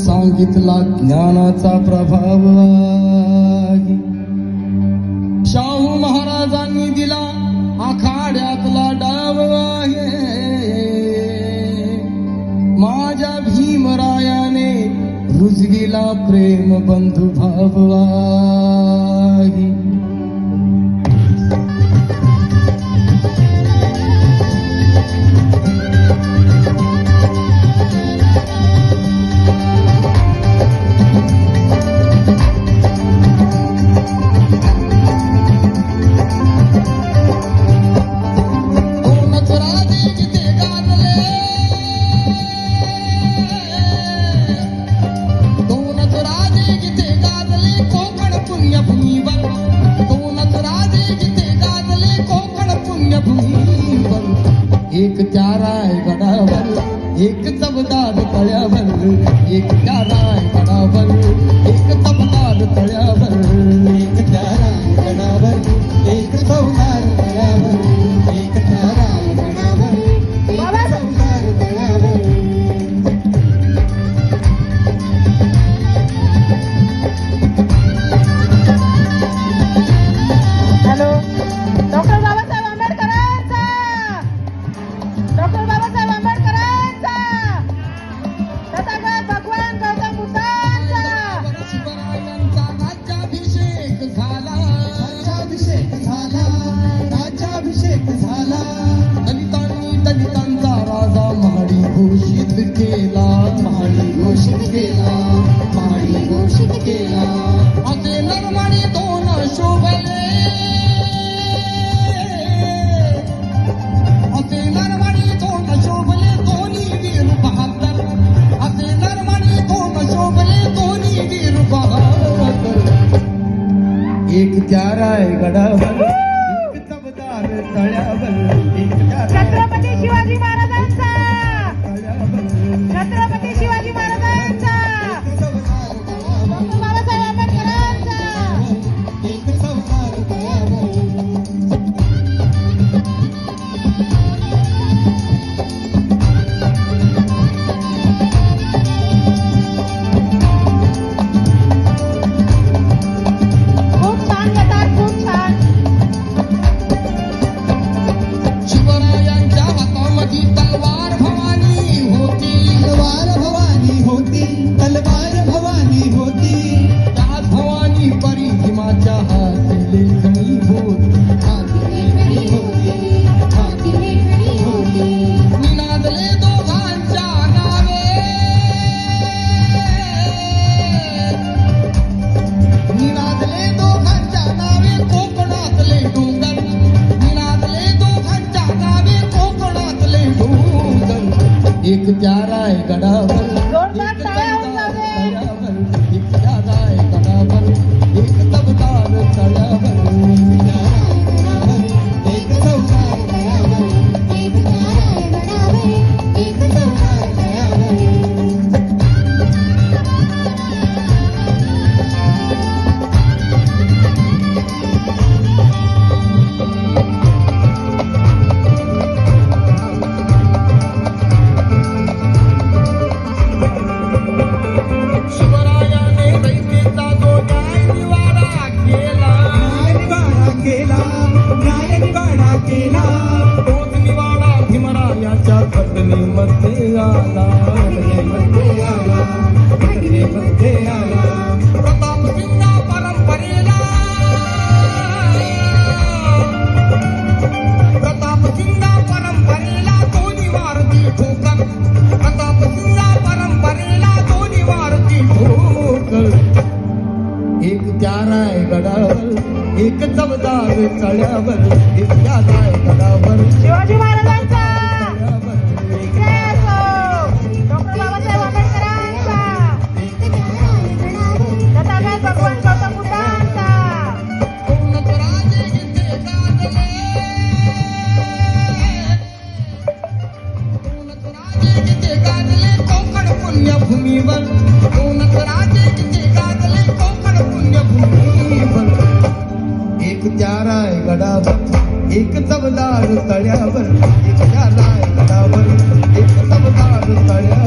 सांगितला ज्ञानाचा प्रभाव आहे. शाहू महाराजांनी दिला आखाड्यातला डाव आहे. माझ्या भीमरायाने रुजविला प्रेम बंधुभाव आहे. एक त्या रायगडावर एक तबदार तळ्यावर, एक त्या रायगडावर एक तबदार तळ्यावर, एक त्या रायगडावर एक तबदार तळ्यावर, एक त्या रायगडावर एक तबदार तळ्यावर. हॅलो, डॉक्टर बाबासाहेब आंबेडकरांचा, डॉक्टर बाबासाहेब आंबेडकरांचा, तथागत भगवान गौतम बुद्धांचा. शिवरायांचा राज्याभिषेक झाला, राज्याभिषेक झाला, राज्याभिषेक झाला. दलितांचा राजा महाडी घोषित केला, महाडी घोषित केला, महाडी घोषित केला. असे नरमाडी दोन शोभले, असे नरमाडी दोन शोभले दोन्ही वीर बहादर, असे नरमाडी दोन शोभले दोन्ही वीर बहादर. एक त्या रायगडावर एक तबदार तळ्यावर, एक त्या छत्रपती शिवाजी महाराजांचा, तळ्यावर, छत्रपती शिवाजी महाराजांचा, डॉक्टर बाबासाहेब आंबेडकरांचा. एक तबदार तळ्यावर. खूप छान कथा, खूप छान. शिवरायांच्या हातामध्ये तलवार भवानी होती, तलवार भवानी होती, तलवार भवानी होती. त्या भवानी परी भीमाच्या हाती लेखणी होती, हाती लेखणी होती, हाती लेखणी होती. निनादले दोघांच्या नावे, निनादले दोघांच्या नावे कोकणातले डोंगर, निनादले दोघांच्या नावे कोकणातले डोंगर. एक त्या रायगडावर जोरदार टाळ्या होऊन जाऊ दे. तळ्यावर, एक त्या रायगडावर एक तबदार तळ्यावर, एक तबदार तळ्यावर, एक त्या रायगडावर एक तबदार तळ्यावर. शिवरायाने दैतेचा जो न्यायनिवाडा केला, न्यायनिवाडा केला, न्यायनिवाडा केला. तोच निवाडा भीमरायाच्या घटनेमध्ये आला, घटनेमध्ये आला, घटनेमध्ये आला. प्रतापसिंगा परंपरेला, प्रतापसिंगा परंपरेला दोन्ही वारती ठोकर, प्रतापसिंगा परंपरेला दोन्ही वारती ठोकर. एक त्या रायगडावर एक तबदार तळ्यावर, एक त्या रायगडावर शिवाजी महाराजांचा. तळ्यावर, एक जय असो. डॉक्टर बाबासाहेब आंबेडकरांचा, तथागत भगवान गौतम बुद्धांचा. कोणच राजे जिथे गाजले, कोणच राजे जिथे गाजले कोकण पुण्यभूमीवर, कोणच राजे जिथे गाजले कोकण पुण्यभूमीवर. एक त्या रायगडावर एक तबदार तळ्यावर, एक त्या रायगडावर एक तबदार तळ्यावर.